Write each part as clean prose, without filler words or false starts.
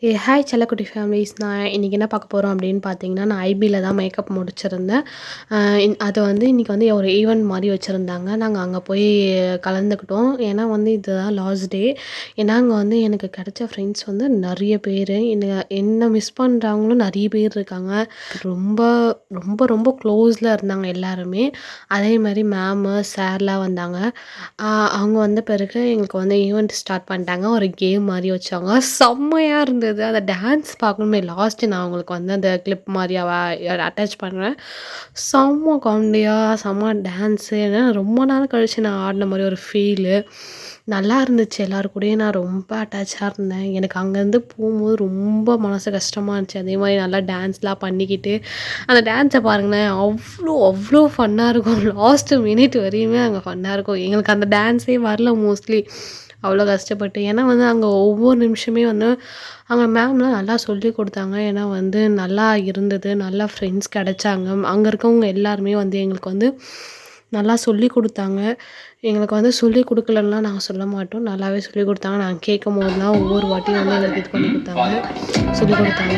Hi செல்லக்குட்டி families. நான் இன்றைக்கி என்ன பார்க்க போகிறோம் அப்படின்னு பார்த்தீங்கன்னா, நான் ஐபியில் தான் மேக்கப் முடிச்சிருந்தேன். அது வந்து இன்றைக்கி வந்து ஒரு ஈவெண்ட் மாதிரி வச்சுருந்தாங்க. நாங்கள் அங்கே போய் கலந்துக்கிட்டோம். ஏன்னா வந்து இதுதான் லாஸ்ட் டே. ஏன்னா அங்கே வந்து எனக்கு கிடைச்ச ஃப்ரெண்ட்ஸ் வந்து நிறைய பேர், என்ன மிஸ் பண்ணுறவங்களும் நிறைய பேர் இருக்காங்க. ரொம்ப ரொம்ப ரொம்ப க்ளோஸில் இருந்தாங்க எல்லாருமே. அதே மாதிரி மேமு சார்லாம் வந்தாங்க. அவங்க வந்த பிறகு எங்களுக்கு வந்து ஈவெண்ட் ஸ்டார்ட் பண்ணிட்டாங்க. ஒரு கேம் மாதிரி வச்சாங்க. செம்மையாக இருந்தது. அந்த டான்ஸ் பார்க்கணுமே. லாஸ்ட்டு நான் உங்களுக்கு வந்து அந்த கிளிப் மாதிரி அட்டாச் பண்ணுறேன். செம்ம காமெடியாக செம்ம டான்ஸு. ஏன்னா ரொம்ப நாள் கழிச்சு நான் ஆடின மாதிரி ஒரு ஃபீலு. நல்லா இருந்துச்சு. எல்லாரு கூடயும் நான் ரொம்ப அட்டாச்சாக இருந்தேன். எனக்கு அங்கேருந்து போகும்போது ரொம்ப மனசு கஷ்டமாக இருந்துச்சு. அதே மாதிரி நல்லா டான்ஸ்லாம் பண்ணிக்கிட்டு அந்த டான்ஸை பாருங்களேன், அவ்வளோ அவ்வளோ ஃபன்னாக இருக்கும். லாஸ்ட்டு மினிட் வரையுமே அங்கே ஃபன்னாக இருக்கும். எங்களுக்கு அந்த டான்ஸே வரல மோஸ்ட்லி. அவ்வளோ கஷ்டப்பட்டு. ஏன்னா வந்து அங்கே ஒவ்வொரு நிமிஷமே வந்து அங்கே மேம்லாம் நல்லா சொல்லிக் கொடுத்தாங்க. ஏன்னா வந்து நல்லா இருந்தது. நல்லா ஃப்ரெண்ட்ஸ் கிடைச்சாங்க. அங்கே இருக்கவங்க எல்லாருமே வந்து எங்களுக்கு வந்து நல்லா சொல்லிக் கொடுத்தாங்க. எங்களுக்கு வந்து சொல்லிக் கொடுக்கலன்னுலாம் நாங்கள் சொல்ல மாட்டோம். நல்லாவே சொல்லிக் கொடுத்தாங்க. நாங்கள் கேட்கும்போதெல்லாம் ஒவ்வொரு வாட்டியும் வந்து எங்களுக்கு இது பண்ணி கொடுத்தாங்க. சொல்லிக் கொடுத்தாங்க.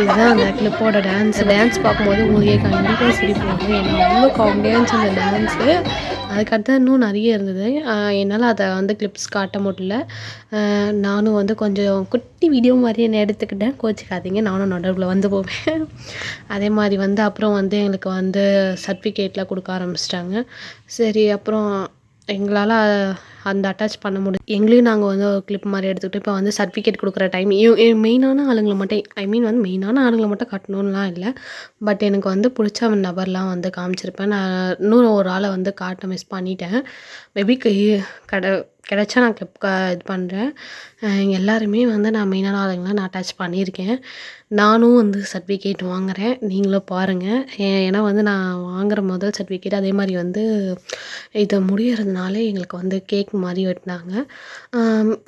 இதுதான் அந்த கிளிப்போட டான்ஸ். டான்ஸ் பார்க்கும்போது உங்களுக்கே கண்டிப்பாக சிரிப்பு வரும். ஏன்னா அவ்வளோ காமெடியாக இருந்துச்சு அந்த டான்ஸு. அதுக்கடுத்து இன்னும் நிறைய இருந்தது. என்னால் அதை வந்து கிளிப்ஸ் காட்ட முடியல. நானும் வந்து கொஞ்சம் குட்டி வீடியோ மாதிரி என்ன எடுத்துக்கிட்டேன். கோச்சிக்காதீங்க, நானும் நடுவில் வந்து போவேன். அதே மாதிரி வந்து அப்புறம் வந்து எங்களுக்கு வந்து சர்டிஃபிகேட்லாம் கொடுக்க ஆரம்பிச்சிட்டாங்க. சரி, அப்புறம் எங்களால் அந்த அட்டாச் பண்ண முடியும். எங்களையும் நாங்கள் வந்து ஒரு கிளிப் மாதிரி எடுத்துக்கிட்டு இப்போ வந்து சர்டிஃபிகேட் கொடுக்குற டைம் மெயினான ஆளுங்களை மட்டும் வந்து மெயினான ஆளுங்களை மட்டும் காட்டணும்லாம் இல்லை. பட் எனக்கு வந்து பிடிச்ச நபர்லாம் வந்து காமிச்சிருப்பேன். நான் இன்னொரு ஒரு ஆளை வந்து காட்ட மிஸ் பண்ணிட்டேன். மேபி கிடைச்சா நான் கிளிப் இது பண்ணுறேன். எல்லாருமே வந்து நான் மெயினான ஆளுங்களாம் நான் அட்டாச் பண்ணியிருக்கேன். நானும் வந்து சர்டிஃபிகேட் வாங்குகிறேன். நீங்களும் பாருங்கள். ஏன்னா வந்து நான் வாங்குகிற முதல் சர்டிஃபிகேட். அதே மாதிரி வந்து இது முடியறதுனால எங்களுக்கு வந்து கேக் மாதிரி வெட்டினாங்க.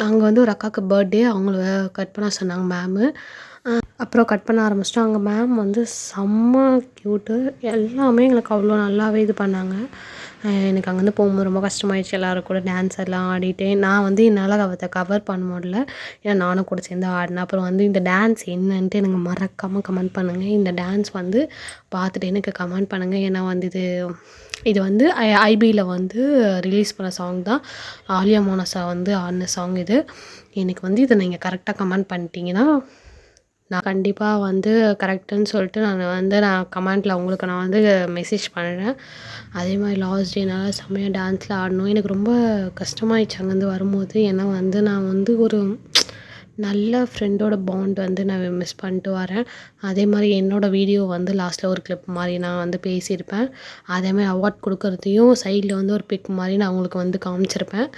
அங்கே வந்து ஒரு அக்காவுக்கு பர்த்டே. அவங்கள கட் பண்ண சொன்னாங்க மேமு. அப்புறம் கட் பண்ண ஆரம்பிச்சிட்டோம். அங்கே மேம் வந்து செம்ம க்யூட்டு. எல்லாமே எங்களுக்கு அவ்வளோ நல்லாவே இது பண்ணாங்க. எனக்கு அங்கேருந்து போகும்போது ரொம்ப கஷ்டமாயிடுச்சு. எல்லோரும் கூட டான்ஸ் எல்லாம் ஆடிட்டு நான் வந்து என்னால் அதை கவர் பண்ண முடியல. ஏன்னா நானும் கூட சேர்ந்து ஆடினேன். அப்புறம் வந்து இந்த டான்ஸ் என்னன்ட்டு எனக்கு மறக்காமல் கமெண்ட் பண்ணுங்கள். இந்த டான்ஸ் வந்து பார்த்துட்டு எனக்கு கமெண்ட் பண்ணுங்கள். ஏன்னா வந்து இது வந்து ஐபியில் வந்து ரிலீஸ் பண்ண சாங் தான். ஆலியா மோனஸா வந்து ஆடின சாங் இது. எனக்கு வந்து இதை நீங்கள் கரெக்டாக கமெண்ட் பண்ணிட்டீங்கன்னா நான் கண்டிப்பாக வந்து கரெக்டுன்னு சொல்லிட்டு நான் கமெண்ட்டில் உங்களுக்கு நான் வந்து மெசேஜ் பண்ணுறேன். அதே மாதிரி லாஸ்ட் டேனால் செம்மையாக டான்ஸில் ஆடணும். எனக்கு ரொம்ப கஷ்டமாயிடுச்சு அங்கேருந்து வரும்போது. ஏன்னா வந்து நான் வந்து ஒரு நல்ல ஃப்ரெண்டோட பாண்ட் வந்து நான் மிஸ் பண்ணிட்டு வரேன். அதே மாதிரி என்னோடய வீடியோ வந்து லாஸ்ட்டில் ஒரு கிளிப் மாதிரி நான் வந்து பேசியிருப்பேன். அதே மாதிரி அவார்ட் கொடுக்குறதையும் சைடில் வந்து ஒரு பிக் மாதிரி நான் உங்களுக்கு வந்து காமிச்சிருப்பேன்.